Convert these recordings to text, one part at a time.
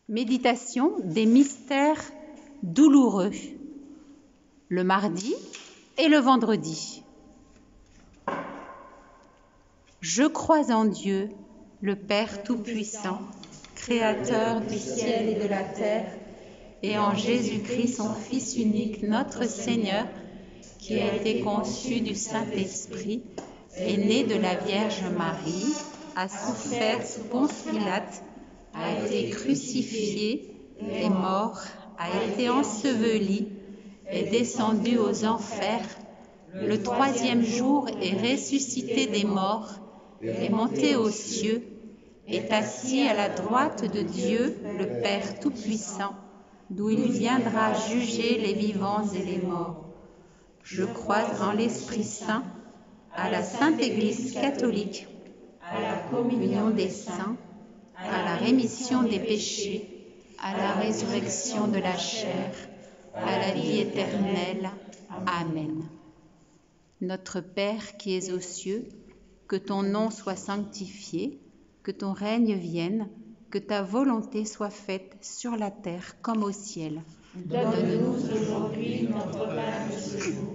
Méditation des mystères douloureux, le mardi et le vendredi. Je crois en Dieu, le Père Tout-Puissant, Créateur du ciel et de la terre, et en Jésus-Christ, son Fils unique, notre Seigneur, qui a été conçu du Saint-Esprit, est né de la Vierge Marie, a souffert sous Ponce Pilate, a été crucifié, est mort, a été enseveli, est descendu aux enfers, le troisième jour est ressuscité des morts, est monté aux cieux, est assis à la droite de Dieu, le Père Tout-Puissant, d'où il viendra juger les vivants et les morts. Je crois en l'Esprit Saint, à la Sainte Église catholique, à la communion des saints, à la rémission des péchés, à la résurrection de la chair, à la vie éternelle. Amen. Notre Père qui es aux cieux, que ton nom soit sanctifié, que ton règne vienne, que ta volonté soit faite sur la terre comme au ciel. Donne-nous aujourd'hui notre pain de ce jour.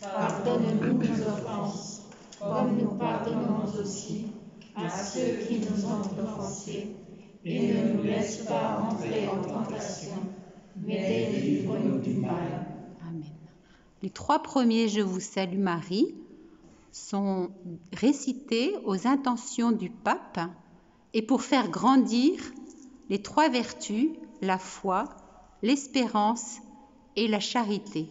Pardonne-nous nos offenses, comme nous pardonnons aussi à ceux qui nous ont offensés. Et ne nous laisse pas entrer en tentation, mais délivre-nous du mal. Amen. Les trois premiers Je vous salue Marie sont récités aux intentions du pape et pour faire grandir les trois vertus, la foi, l'espérance et la charité.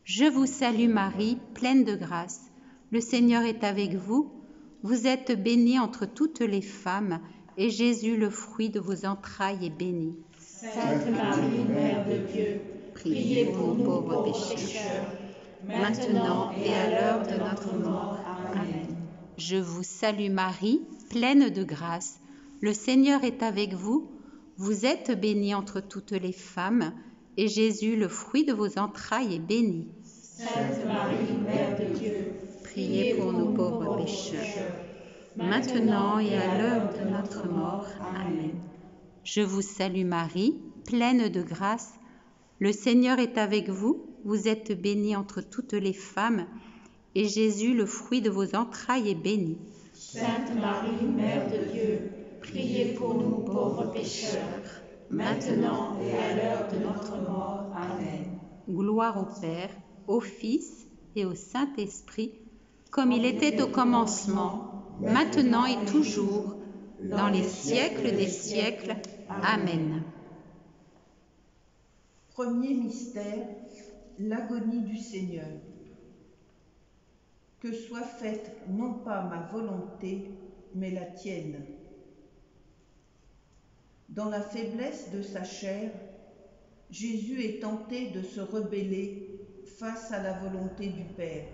Je vous salue Marie, pleine de grâce. Le Seigneur est avec vous. Vous êtes bénie entre toutes les femmes, et Jésus, le fruit de vos entrailles, est béni. Sainte Marie, Mère de Dieu, priez pour nous pauvres pécheurs, maintenant et à l'heure de notre mort. Amen. Je vous salue Marie, pleine de grâce. Le Seigneur est avec vous. Vous êtes bénie entre toutes les femmes, et Jésus, le fruit de vos entrailles, est béni. Sainte Marie, Mère de Dieu, priez pour nous pauvres pécheurs, maintenant et à l'heure de notre mort. Amen. Je vous salue Marie, pleine de grâce. Le Seigneur est avec vous. Vous êtes bénie entre toutes les femmes, et Jésus, le fruit de vos entrailles, est béni. Sainte Marie, Mère de Dieu, priez pour nous pauvres pécheurs, maintenant et à l'heure de notre mort. Amen. Gloire au Père, au Fils et au Saint-Esprit, comme il était au commencement, maintenant et toujours, dans les siècles des siècles. Amen. Premier mystère, l'agonie du Seigneur. Que soit faite non pas ma volonté, mais la tienne. Dans la faiblesse de sa chair, Jésus est tenté de se rebeller face à la volonté du Père.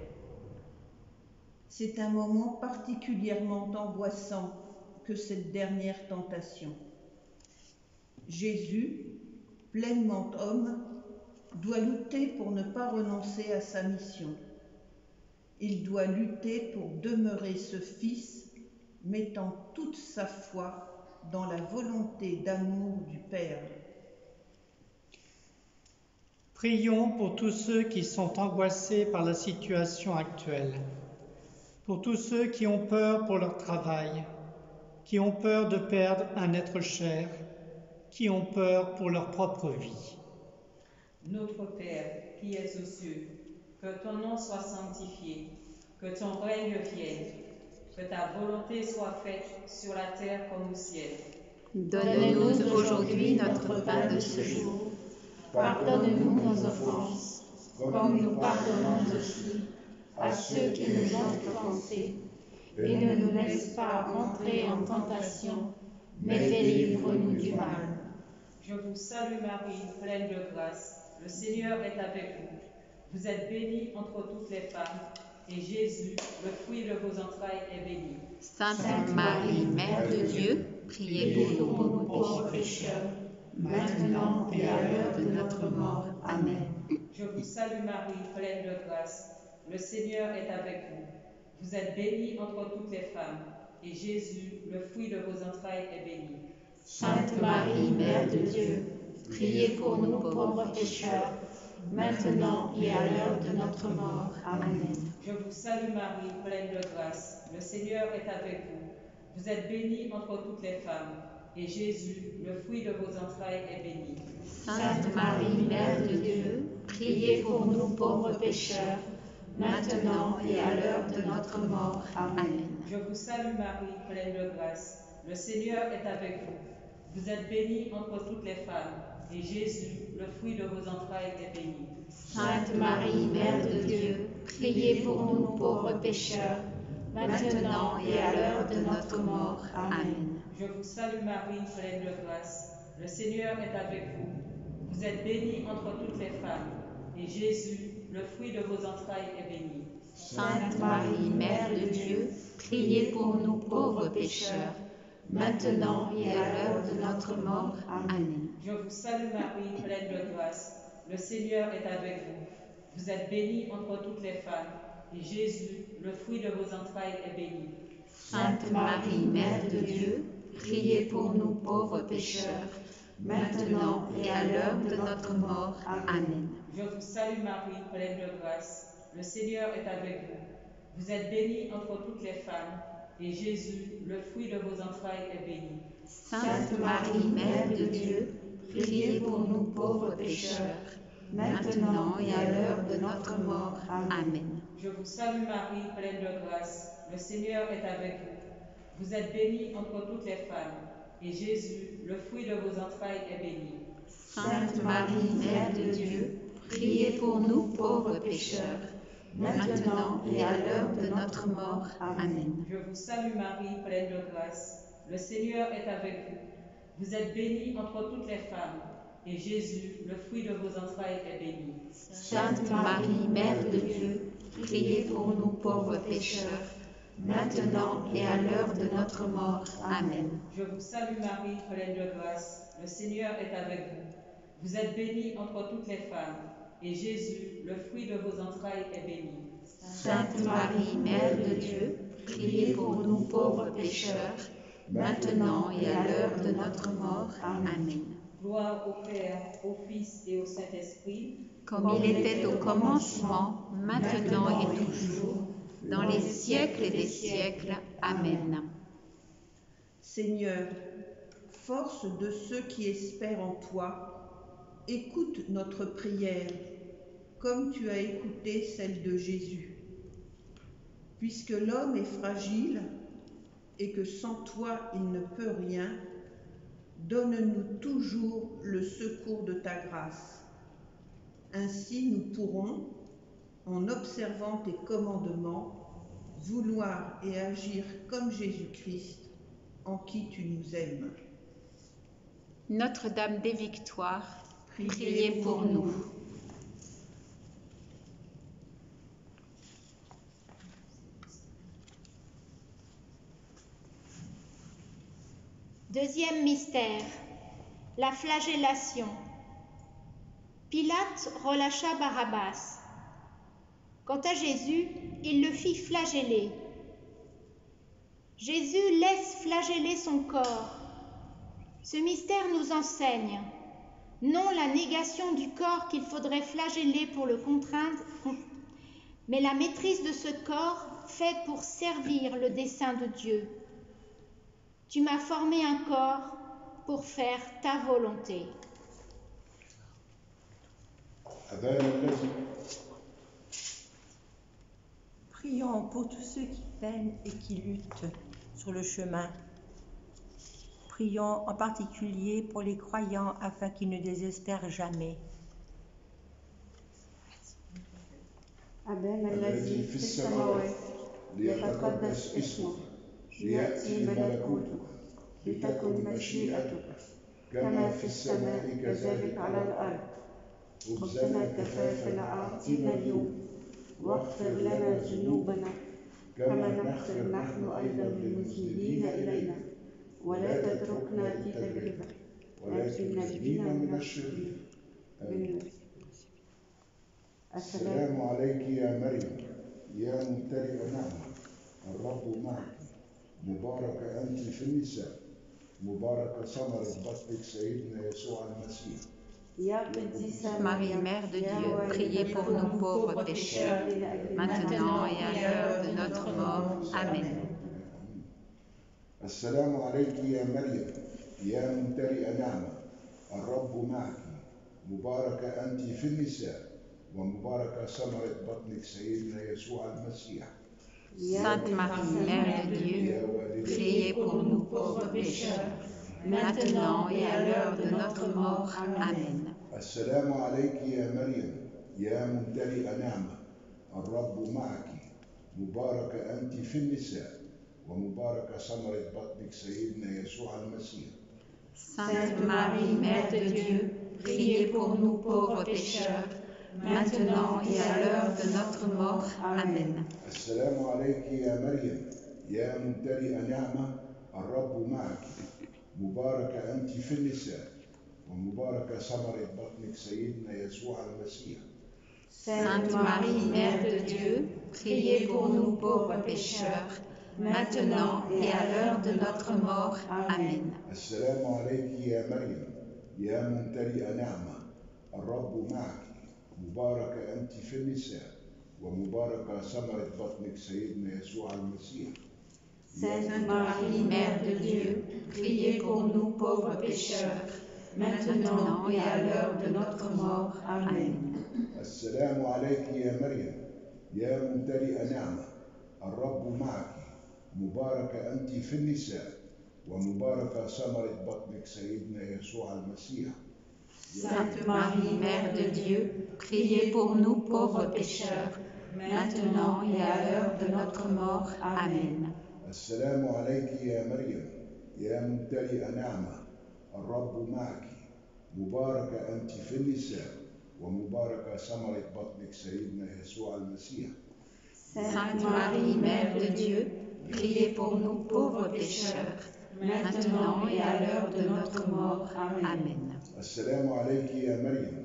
C'est un moment particulièrement angoissant que cette dernière tentation. Jésus, pleinement homme, doit lutter pour ne pas renoncer à sa mission. Il doit lutter pour demeurer ce Fils, mettant toute sa foi dans la volonté d'amour du Père. Prions pour tous ceux qui sont angoissés par la situation actuelle, pour tous ceux qui ont peur pour leur travail, qui ont peur de perdre un être cher, qui ont peur pour leur propre vie. Notre Père, qui es aux cieux, que ton nom soit sanctifié, que ton règne vienne, que ta volonté soit faite sur la terre comme au ciel. Donne-nous aujourd'hui notre pain de ce jour. Pardonne-nous nos offenses, comme nous pardonnons aussi à ceux qui nous ont offensés. Et ne nous laisse pas entrer en tentation, mais délivre-nous du mal. Je vous salue Marie, pleine de grâce. Le Seigneur est avec vous. Vous êtes bénie entre toutes les femmes, et Jésus, le fruit de vos entrailles, est béni. Sainte Marie, Mère de Dieu, priez pour nous pauvres pécheurs, maintenant et à l'heure de notre mort. Amen. Je vous salue Marie, pleine de grâce. Le Seigneur est avec vous. Vous êtes bénie entre toutes les femmes, et Jésus, le fruit de vos entrailles, est béni. Sainte Marie, Mère de Dieu, priez pour nous pauvres pécheurs, maintenant et à l'heure de notre mort. Amen. Je vous salue Marie, pleine de grâce. Le Seigneur est avec vous. Vous êtes bénie entre toutes les femmes, et Jésus, le fruit de vos entrailles, est béni. Sainte Marie, Mère de Dieu, priez pour nous pauvres pécheurs, maintenant et à l'heure de notre mort. Amen. Je vous salue Marie, pleine de grâce. Le Seigneur est avec vous. Vous êtes bénie entre toutes les femmes, et Jésus, le fruit de vos entrailles, est béni. Sainte Marie, Mère de Dieu, priez pour nous pauvres pécheurs, maintenant et à l'heure de notre mort. Amen. Je vous salue Marie, pleine de grâce. Le Seigneur est avec vous. Vous êtes bénie entre toutes les femmes, et Jésus, le fruit de vos entrailles, est béni. Sainte Marie, Mère de Dieu, priez pour nous pauvres pécheurs, maintenant et à l'heure de notre mort. Amen. Je vous salue Marie, pleine de grâce. Le Seigneur est avec vous. Vous êtes bénie entre toutes les femmes, et Jésus, le fruit de vos entrailles, est béni. Sainte Marie, Mère de Dieu, priez pour nous pauvres pécheurs, maintenant et à l'heure de notre mort. Amen. Je vous salue Marie, pleine de grâce. Le Seigneur est avec vous. Vous êtes bénie entre toutes les femmes, et Jésus, le fruit de vos entrailles, est béni. Sainte Marie, Mère de Dieu, priez pour nous pauvres pécheurs, maintenant et à l'heure de notre mort. Amen. Je vous salue Marie, pleine de grâce. Le Seigneur est avec vous. Vous êtes bénie entre toutes les femmes, et Jésus, le fruit de vos entrailles, est béni. Sainte Marie, Mère de Dieu, priez pour nous pauvres pécheurs, maintenant et à l'heure de notre mort. Amen. Je vous salue Marie, pleine de grâce. Le Seigneur est avec vous. Vous êtes bénie entre toutes les femmes, et Jésus, le fruit de vos entrailles, est béni. Sainte Marie, Mère de Dieu, priez pour nous pauvres pécheurs, maintenant et à l'heure de notre mort. Amen. Je vous salue Marie, pleine de grâce. Le Seigneur est avec vous. Vous êtes bénie entre toutes les femmes, et Jésus, le fruit de vos entrailles, est béni. Sainte Marie, Mère de Dieu, priez pour nous pauvres pécheurs, maintenant et à l'heure de notre mort. Amen. Gloire au Père, au Fils et au Saint-Esprit, comme il était au commencement, maintenant et toujours, dans les siècles des siècles. Amen. Seigneur, force de ceux qui espèrent en toi, écoute notre prière, comme tu as écouté celle de Jésus. Puisque l'homme est fragile et que sans toi il ne peut rien, donne-nous toujours le secours de ta grâce. Ainsi nous pourrons, en observant tes commandements, vouloir et agir comme Jésus-Christ, en qui tu nous aimes. Notre-Dame des Victoires, priez pour nous. Deuxième mystère, la flagellation. Pilate relâcha Barabbas. Quant à Jésus, il le fit flageller. Jésus laisse flageller son corps. Ce mystère nous enseigne non la négation du corps qu'il faudrait flageller pour le contraindre, mais la maîtrise de ce corps fait pour servir le dessein de Dieu. Tu m'as formé un corps pour faire ta volonté. Prions pour tous ceux qui peinent et qui luttent sur le chemin. Prions en particulier pour les croyants afin qu'ils ne désespèrent jamais. أبانا الذي في السماوات ليتقدس اسمك ليأتي ملكوتك لتكن مشيئتك كما في السماء كذلك على الأرض خبزنا كفافنا أعطينا اليوم واغفر لنا ذنوبنا كما نغفر نحن أيضا للمذنبين إلينا ولا تتركنا في تجربة ولكن نجينا من الشرير آمين. السلام عليك يا مريم يا ممتلئة نعمة الرب معك مباركة أنت في النساء مباركة ثمرة بطنك سيدنا يسوع المسيح. Marie, Mère de Dieu, priez pour nous pauvres pécheurs, maintenant et à l'heure de notre mort. Amen. السلام عليك يا مريم يا ممتلئة نعمة الرب معك مباركة أنت في النساء ومباركة ثمرة بطنك سيدنا يسوع المسيح. Sainte Marie, Mère de Dieu, priez pour nous pauvres pécheurs, maintenant et à l'heure de notre mort. Amen. السلام عليك يا مريم يا ممتلئة نعمة الرب معك مباركة أنت في النساء ومباركة ثمرة بطنك سيدنا يسوع المسيح. Sainte Marie, Mère de Dieu, priez pour nous pauvres pécheurs, maintenant et à l'heure de notre mort. Amen. السلام عليك يا مريم يا ممتلئة نعمة الرب معك مباركة أنت في النساء ومباركة ثمرة بطنك سيدنا يسوع المسيح. Sainte Marie, Mère de Dieu, priez pour nous pauvres pécheurs, maintenant et à l'heure de notre mort. Amen. السلام عليك يا مريم يا ممتلئة نعمة الرب معك مباركة أنت في النساء ومباركة ثمرة بطنك سيدنا يسوع المسيح. Sainte Marie, Mère de Dieu, priez pour nous pauvres pécheurs, maintenant et à l'heure de notre mort. Amen. السلام عليك يا مريم يا ممتلئة نعمة الرب معك مباركة أنت في النساء ومباركة ثمرة بطنك سيدنا يسوع المسيح. Sainte Marie, Mère de Dieu, priez pour nous pauvres pécheurs, maintenant et à l'heure de notre mort. Amen. السلام عليك يا مريم يا ممتلئة نعمة الرب معك مباركة أنت في النساء ومباركة ثمرة بطنك سيدنا يسوع المسيح. Sainte Marie, Mère de Dieu, priez pour nous pauvres pécheurs, maintenant et à l'heure de notre mort. Amen. السلام عليك يا مريم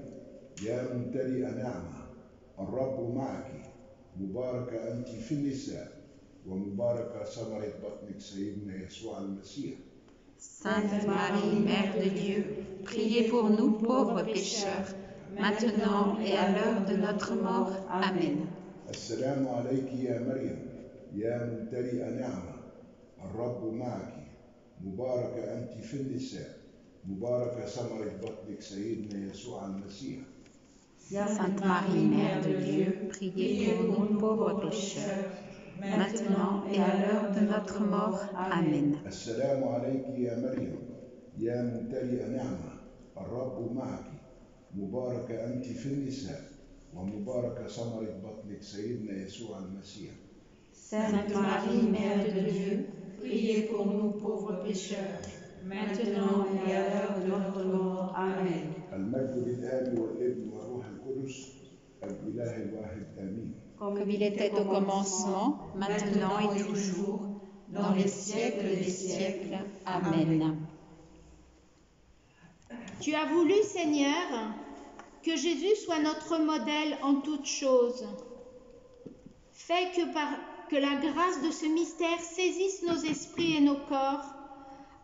يا ممتلئة نعمة الرب معك مباركة أنت في النساء ومباركة ثمرة بطنك سيدنا يسوع المسيح. Sainte Marie, Mère de Dieu, priez pour nous pauvres pécheurs, maintenant et à l'heure de notre mort. Amen. السلام عليك يا مريم يا ممتلئة نعمة الرب معك مباركة أنت في النساء مباركة ثمرة بطنك سيدنا يسوع المسيح. Sainte Marie, Mère de Dieu, priez pour nous pauvres pécheurs, maintenant et à l'heure de notre mort. Amen. السلام عليك يا مريم يا ممتلئة نعمة الرب معك مباركة أنت في النساء ومباركة ثمرة بطنك سيدنا يسوع المسيح. Sainte Marie, Mère de Dieu, priez pour nous pauvres pécheurs, maintenant et à l'heure de notre mort. Amen. المجد للآب والابن والروح القدس الإله الواحد آمين. Comme il était au commencement, maintenant et toujours, dans les siècles des siècles. Amen. Tu as voulu, Seigneur, que Jésus soit notre modèle en toutes choses. Fais que la grâce de ce mystère saisisse nos esprits et nos corps,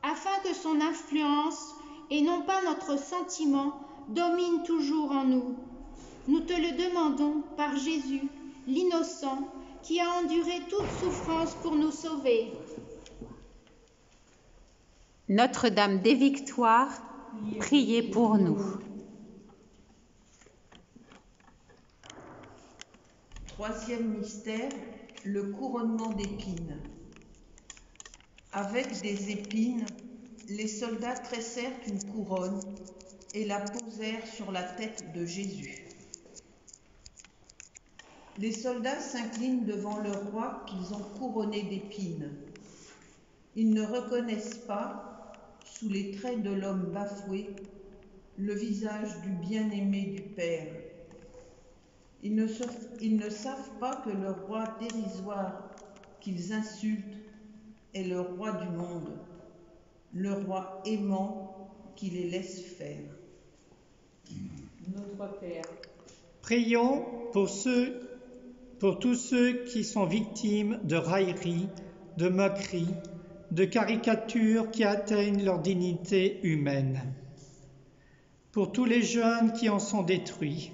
afin que son influence, et non pas notre sentiment, domine toujours en nous. Nous te le demandons par Jésus, l'innocent, qui a enduré toute souffrance pour nous sauver. Notre-Dame des Victoires, priez pour nous. Troisième mystère, le couronnement d'épines. Avec des épines, les soldats tressèrent une couronne et la posèrent sur la tête de Jésus. Les soldats s'inclinent devant le roi qu'ils ont couronné d'épines. Ils ne reconnaissent pas, sous les traits de l'homme bafoué, le visage du bien-aimé du Père. Ils ne savent pas que le roi dérisoire qu'ils insultent est le roi du monde, le roi aimant qui les laisse faire. Notre Père, Prions pour tous ceux qui sont victimes de railleries, de moqueries, de caricatures qui atteignent leur dignité humaine. Pour tous les jeunes qui en sont détruits,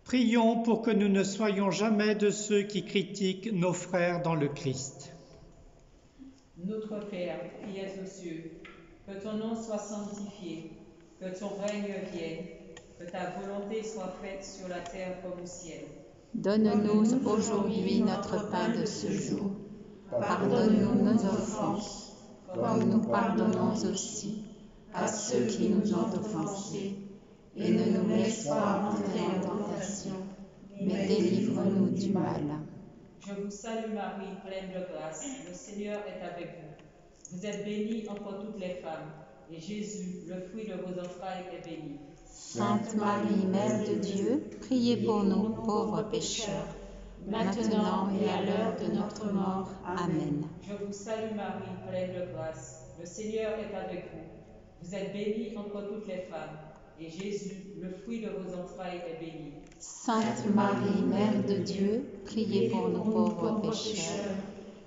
prions pour que nous ne soyons jamais de ceux qui critiquent nos frères dans le Christ. Notre Père, qui es aux cieux, que ton nom soit sanctifié, que ton règne vienne, que ta volonté soit faite sur la terre comme au ciel. Donne-nous aujourd'hui notre pain de ce jour. Pardonne-nous nos offenses, comme nous pardonnons aussi à ceux qui nous ont offensés. Et ne nous laisse pas entrer en tentation, mais délivre-nous du mal. Je vous salue Marie, pleine de grâce, le Seigneur est avec vous. Vous êtes bénie entre toutes les femmes, et Jésus, le fruit de vos entrailles, est béni. Sainte Marie, Mère de Dieu, priez pour nous pauvres pécheurs, maintenant et à l'heure de notre mort. Amen. Je vous salue Marie, pleine de grâce, le Seigneur est avec vous. Vous êtes bénie entre toutes les femmes, et Jésus, le fruit de vos entrailles, est béni. Sainte Marie, Mère de Dieu, priez pour nous pauvres pécheurs,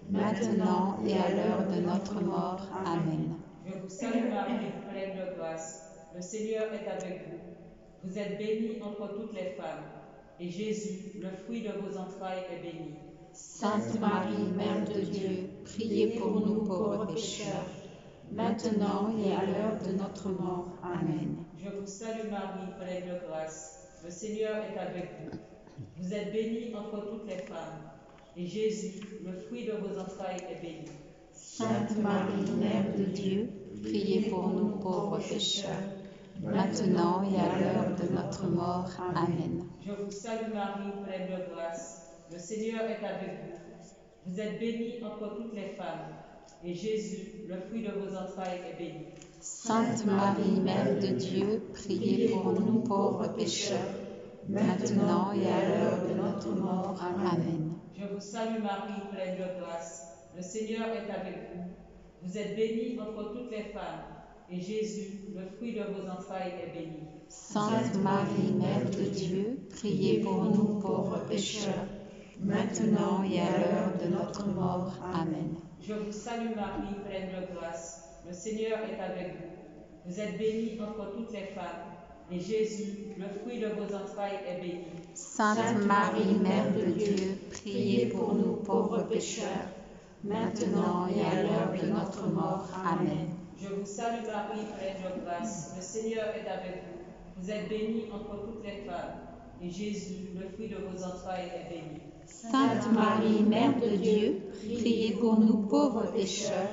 maintenant et à l'heure de notre mort. Amen. Je vous salue Marie, pleine de grâce, le Seigneur est avec vous. Vous êtes bénie entre toutes les femmes, et Jésus, le fruit de vos entrailles, est béni. Sainte Marie, Mère de Dieu, priez pour nous pauvres pécheurs, maintenant et à l'heure de notre mort. Amen. Je vous salue Marie, pleine de grâce, le Seigneur est avec vous. Vous êtes bénie entre toutes les femmes, et Jésus, le fruit de vos entrailles, est béni. Sainte Marie, Mère de Dieu, priez pour nous pauvres pécheurs, maintenant et à l'heure de notre mort. Amen. Je vous salue Marie, pleine de grâce, le Seigneur est avec vous. Vous êtes bénie entre toutes les femmes, et Jésus, le fruit de vos entrailles, est béni. Sainte Marie, Mère de Dieu, priez pour nous pauvres pécheurs, maintenant et à l'heure de notre mort. Amen. Je vous salue Marie, pleine de grâce, le Seigneur est avec vous. Vous êtes bénie entre toutes les femmes, et Jésus, le fruit de vos entrailles, est béni. Sainte Marie, Mère de Dieu, priez pour nous pauvres pécheurs, maintenant et à l'heure de notre mort. Amen. Je vous salue Marie, pleine de grâce, le Seigneur est avec vous. Vous êtes bénie entre toutes les femmes, et Jésus, le fruit de vos entrailles, est béni. Sainte Marie, Mère de Dieu, priez pour nous pauvres pécheurs, maintenant et à l'heure de notre mort. Amen. Je vous salue Marie, pleine de grâce, le Seigneur est avec vous. Vous êtes bénie entre toutes les femmes, et Jésus, le fruit de vos entrailles, est béni. Sainte Marie, Mère de Dieu, priez pour nous pauvres pécheurs,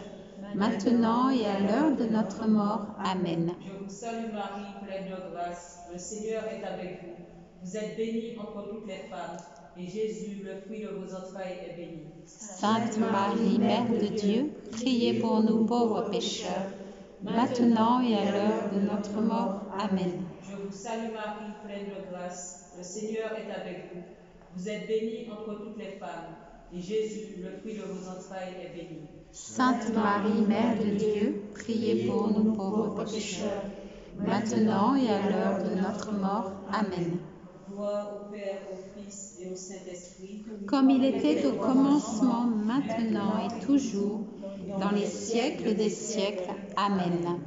maintenant et à l'heure de notre mort. Amen. Je vous salue Marie, pleine de grâce, le Seigneur est avec vous. Vous êtes bénie entre toutes les femmes, et Jésus, le fruit de vos entrailles, est béni. Sainte Marie, Mère de Dieu, priez pour nous pauvres pécheurs, maintenant et à l'heure de notre mort. Amen. Je vous salue Marie, pleine de grâce, le Seigneur est avec vous. Vous êtes bénie entre toutes les femmes, et Jésus, le fruit de vos entrailles, est béni. Sainte Marie, Mère de Dieu, priez pour nous pauvres pécheurs, maintenant et à l'heure de notre mort. Amen. Gloire au Père, au Fils et au Saint-Esprit, comme il était au commencement, maintenant et toujours, dans les siècles des siècles. Amen.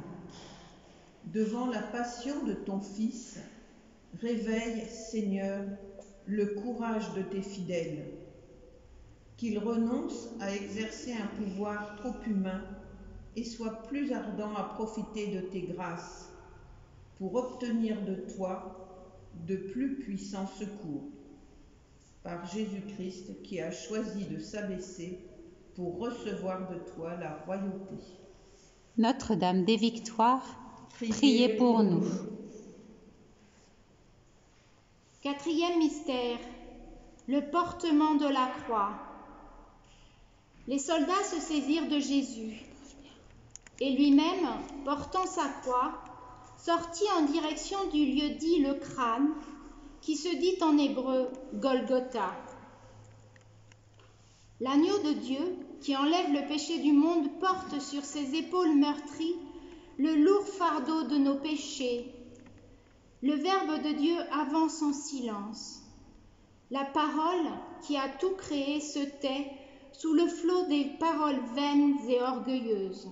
Devant la passion de ton Fils, réveille, Seigneur, le courage de tes fidèles, qu'ils renoncent à exercer un pouvoir trop humain et soient plus ardents à profiter de tes grâces pour obtenir de toi de plus puissants secours. Par Jésus-Christ qui a choisi de s'abaisser pour recevoir de toi la royauté. Notre-Dame des Victoires, priez pour nous. Quatrième mystère, le portement de la croix. Les soldats se saisirent de Jésus, et lui-même, portant sa croix, sortit en direction du lieu dit le crâne, qui se dit en hébreu Golgotha. L'agneau de Dieu, qui enlève le péché du monde, porte sur ses épaules meurtries le lourd fardeau de nos péchés. Le Verbe de Dieu avance en silence. La parole, qui a tout créé, se tait sous le flot des paroles vaines et orgueilleuses.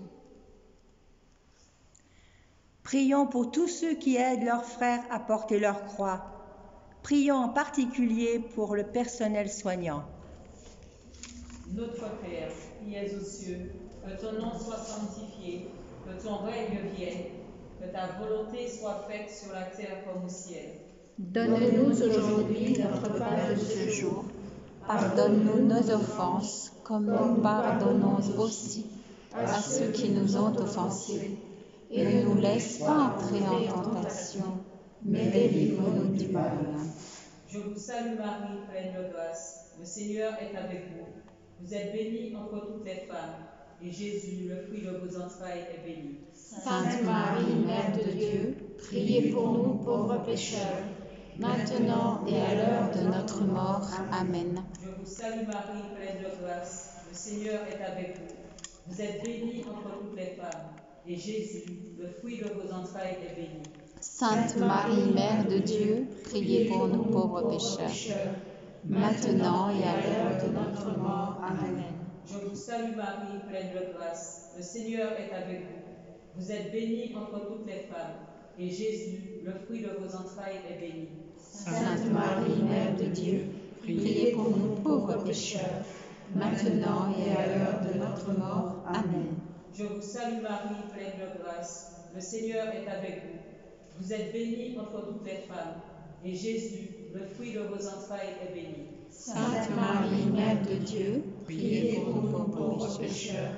Prions pour tous ceux qui aident leurs frères à porter leur croix. Prions en particulier pour le personnel soignant. Notre Père, qui es aux cieux, que ton nom soit sanctifié, que ton règne vienne, que ta volonté soit faite sur la terre comme au ciel. Donne-nous aujourd'hui notre pain de ce jour. Pardonne-nous nos offenses, comme nous pardonnons aussi à ceux qui nous ont offensés. Et ne nous laisse pas entrer en tentation, mais délivre-nous du mal. Je vous salue Marie, pleine de grâce. Le Seigneur est avec vous. Vous êtes bénie entre toutes les femmes, et Jésus, le fruit de vos entrailles, est béni. Sainte Marie, Mère de Dieu, priez pour nous pauvres pécheurs, maintenant et à l'heure de notre mort. Amen. Je vous salue Marie, pleine de grâce. Le Seigneur est avec vous. Vous êtes bénie entre toutes les femmes, et Jésus, le fruit de vos entrailles, est béni. Sainte Marie, Mère de Dieu, priez pour nous pauvres pécheurs, maintenant et à l'heure de notre mort. Amen. Je vous salue Marie, pleine de grâce. Le Seigneur est avec vous. Vous êtes bénie entre toutes les femmes, et Jésus, le fruit de vos entrailles, est béni. Sainte Marie, Mère de Dieu, priez pour nous pauvres pécheurs, maintenant et à l'heure de notre mort. Amen. Je vous salue Marie, pleine de grâce. Le Seigneur est avec vous. Vous êtes bénie entre toutes les femmes, et Jésus, le fruit de vos entrailles, est béni. Sainte Marie, Mère de Dieu, priez pour nous pauvres pécheurs,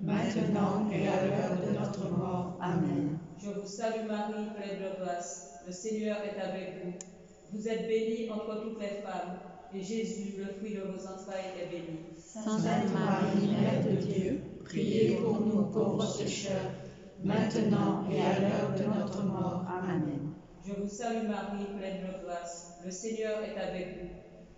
maintenant et à l'heure de notre mort. Amen. Je vous salue Marie, pleine de grâce. Le Seigneur est avec vous. Vous êtes bénie entre toutes les femmes, et Jésus, le fruit de vos entrailles, est béni. Sainte Marie, Mère de Dieu, priez pour nous pauvres pécheurs, maintenant et à l'heure de notre mort. Amen. Je vous salue Marie, pleine de grâce. Le Seigneur est avec vous.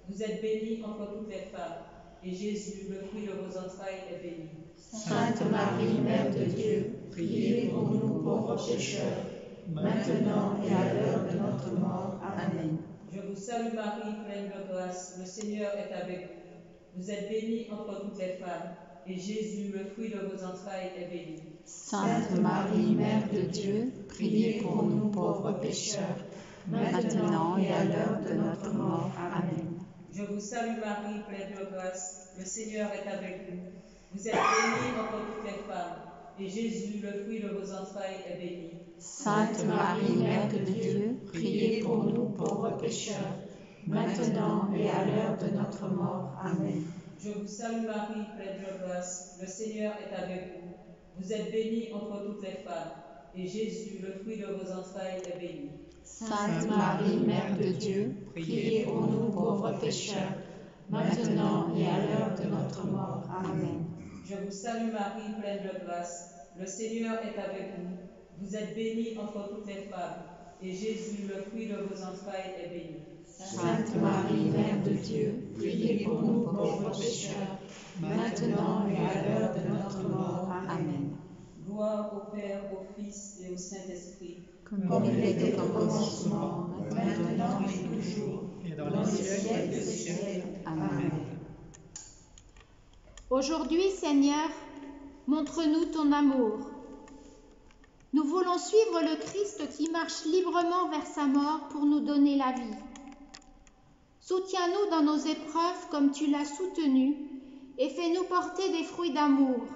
Vous êtes bénie entre toutes les femmes, et Jésus, le fruit de vos entrailles, est béni. Sainte Marie, Mère de Dieu, priez pour nous pauvres pécheurs, maintenant et à l'heure de notre mort. Amen. Je vous salue Marie, pleine de grâce. Le Seigneur est avec vous. Vous êtes bénie entre toutes les femmes, et Jésus, le fruit de vos entrailles, est béni. Sainte Marie, Mère de Dieu, priez pour nous pauvres pécheurs, maintenant et à l'heure de notre mort. Amen. Je vous salue Marie, pleine de grâce. Le Seigneur est avec vous. Vous êtes bénie entre toutes les femmes, et Jésus, le fruit de vos entrailles, est béni. Sainte Marie, Mère de Dieu, priez pour nous pauvres pécheurs, maintenant et à l'heure de notre mort. Amen. Je vous salue Marie, pleine de grâce. Le Seigneur est avec vous. Vous êtes bénie entre toutes les femmes, et Jésus, le fruit de vos entrailles, est béni. Sainte Marie, Mère de Dieu, priez pour nous pauvres pécheurs, maintenant et à l'heure de notre mort. Amen. Je vous salue Marie, pleine de grâce. Le Seigneur est avec vous. Vous êtes bénie entre toutes les femmes, et Jésus, le fruit de vos entrailles, est béni. Sainte Marie, Mère de Dieu, priez pour nous pauvres pécheurs, maintenant et à l'heure de notre mort. Amen. Gloire au Père, au Fils et au Saint-Esprit, comme il était au commencement, maintenant et toujours, et dans dans les les siècles siècles des des siècles. siècles. Amen. Aujourd'hui, Seigneur, montre-nous ton amour. Nous voulons suivre le Christ qui marche librement vers sa mort pour nous donner la vie. Soutiens-nous dans nos épreuves comme tu l'as soutenu et fais-nous porter des fruits d'amour.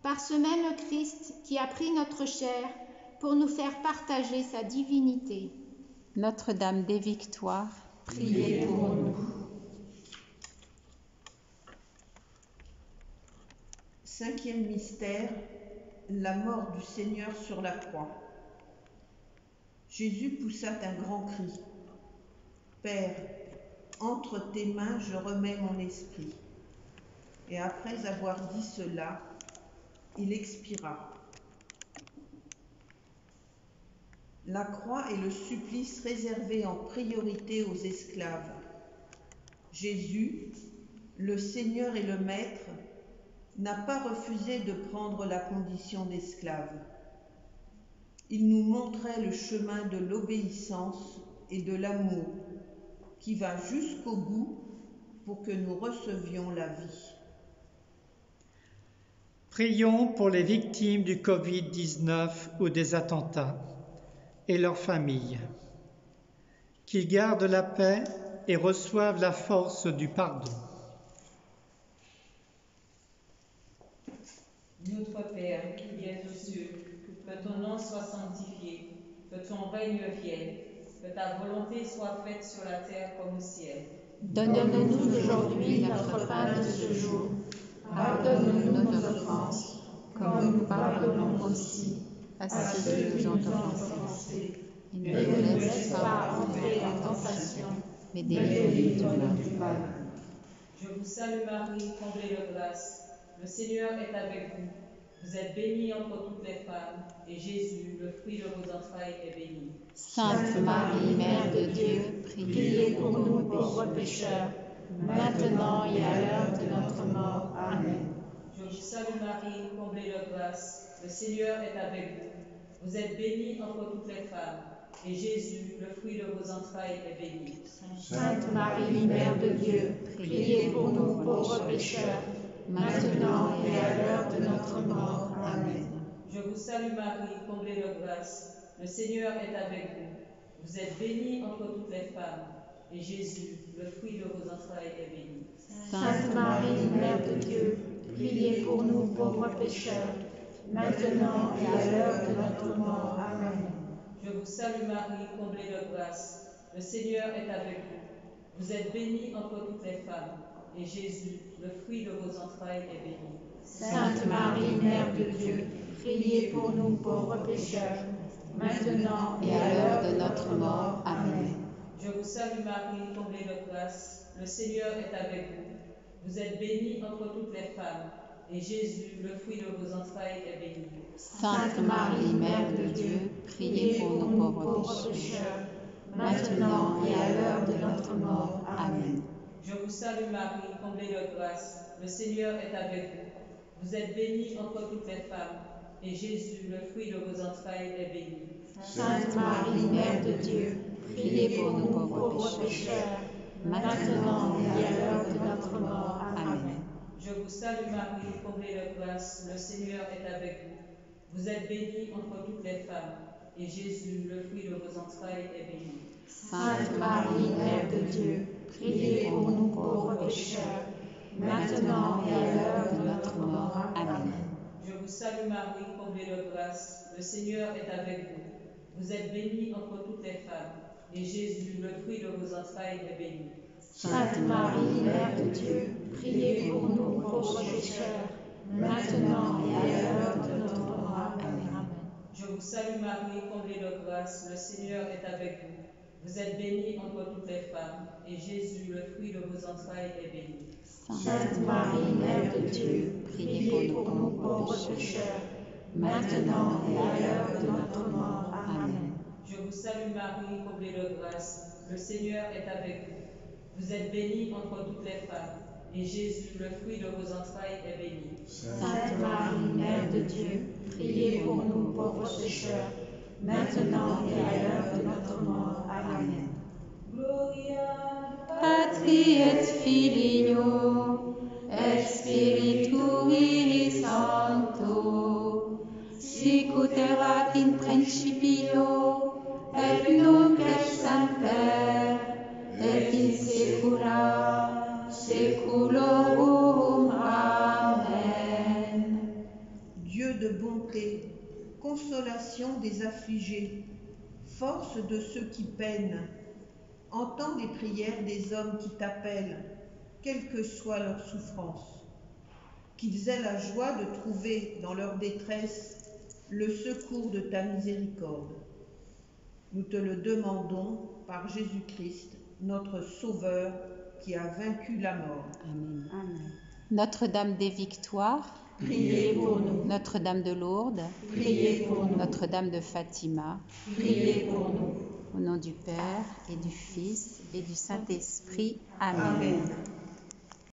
Par ce même Christ qui a pris notre chair pour nous faire partager sa divinité. Notre-Dame des Victoires, priez pour nous. Cinquième mystère, la mort du Seigneur sur la croix. Jésus poussa un grand cri. Père, entre tes mains je remets mon esprit. Et après avoir dit cela, il expira. La croix est le supplice réservé en priorité aux esclaves. Jésus, le Seigneur et le Maître, n'a pas refusé de prendre la condition d'esclave. Il nous montrait le chemin de l'obéissance et de l'amour qui va jusqu'au bout pour que nous recevions la vie. Prions pour les victimes du Covid-19 ou des attentats et leurs familles, qu'ils gardent la paix et reçoivent la force du pardon. Notre Père, qui es aux cieux, que ton nom soit sanctifié, que ton règne vienne, que ta volonté soit faite sur la terre comme au ciel. Donne-nous aujourd'hui notre pain de ce jour. Pardonne-nous nos offenses, comme nous pardonnons aussi à ceux qui nous ont offensés. Et ne nous laisse pas entrer en tentation, mais délivre-nous du mal. Je vous salue Marie, comblée de grâce. Le Seigneur est avec vous. Vous êtes bénie entre toutes les femmes, et Jésus, le fruit de vos entrailles, est béni. Sainte Marie, Mère de Dieu, Priez pour nous pauvres pécheurs, maintenant et à l'heure de notre mort. Amen. Je vous salue Marie, comblée de grâce. Le Seigneur est avec vous. Vous êtes bénie entre toutes les femmes, et Jésus, le fruit de vos entrailles, est béni. Sainte Marie, Mère de Dieu, priez pour nous pauvres pécheurs, maintenant et à l'heure de notre mort. Amen. Je vous salue Marie, comblée de grâce. Le Seigneur est avec vous. Vous êtes bénie entre toutes les femmes, et Jésus, le fruit de vos entrailles, est béni. Sainte Marie, Mère de Dieu, priez pour nous pauvres pécheurs, maintenant et à l'heure de notre mort. Amen. Je vous salue Marie, comblée de grâce. Le Seigneur est avec vous. Vous êtes bénie entre toutes les femmes, et Jésus, le fruit de vos entrailles, est béni. Sainte Marie, Mère de Dieu, priez pour nous pauvres pécheurs, maintenant et à l'heure de notre mort. Amen. Je vous salue Marie, comblée de grâce. Le Seigneur est avec vous. Vous êtes bénie entre toutes les femmes, et Jésus, le fruit de vos entrailles, est béni. Sainte Marie, Mère de Dieu, priez pour nous pauvres pécheurs, maintenant et à l'heure de notre mort. Amen. Je vous salue Marie, comblée de grâce. Le Seigneur est avec vous. Vous êtes bénie entre toutes les femmes, et Jésus, le fruit de vos entrailles, est béni. Sainte Marie, Mère de Dieu, priez pour nous pauvres pécheurs, maintenant et à l'heure de notre mort. Amen. Je vous salue Marie, comblée de grâce. Le Seigneur est avec vous. Vous êtes bénie entre toutes les femmes, et Jésus, le fruit de vos entrailles, est béni. Sainte Marie, Mère de Dieu, priez pour nous pauvres pécheurs, maintenant et à l'heure de notre mort. Amen. Je vous salue Marie, comblée de grâce. Le Seigneur est avec vous. Vous êtes bénie entre toutes les femmes, et Jésus, le fruit de vos entrailles, est béni. Sainte Marie, Mère de Dieu, priez pour nous pauvres pécheurs, maintenant et à l'heure de notre mort. Amen. Je vous salue Marie, comblée de grâce. Le Seigneur est avec vous. Vous êtes bénie entre toutes les femmes, et Jésus, le fruit de vos entrailles, est béni. Sainte Marie, Mère de Dieu, priez pour nous pauvres pécheurs, maintenant et à l'heure de notre mort. Amen. Je vous salue Marie, comblée de grâce. Le Seigneur est avec vous. Vous êtes bénie entre toutes les femmes, et Jésus, le fruit de vos entrailles, est béni. Sainte Marie, Mère de Dieu, priez pour nous pauvres pécheurs, maintenant et à l'heure de notre mort. Amen. Gloria Patri et Filio et Spiritui Sancto, sic ut erat in principio et nunc et semper et in saecula saeculorum. Amen. Dieu de bonté, consolation des affligés, force de ceux qui peinent, entends les prières des hommes qui t'appellent, quelle que soit leur souffrance. Qu'ils aient la joie de trouver dans leur détresse le secours de ta miséricorde. Nous te le demandons par Jésus-Christ, notre Sauveur, qui a vaincu la mort. Amen. Notre-Dame des Victoires, Priez pour nous. Notre-Dame de Lourdes, Priez pour nous. Notre-Dame de Fatima, Priez pour nous. au nom du Père et du Fils et du Saint-Esprit. Amen. Amen.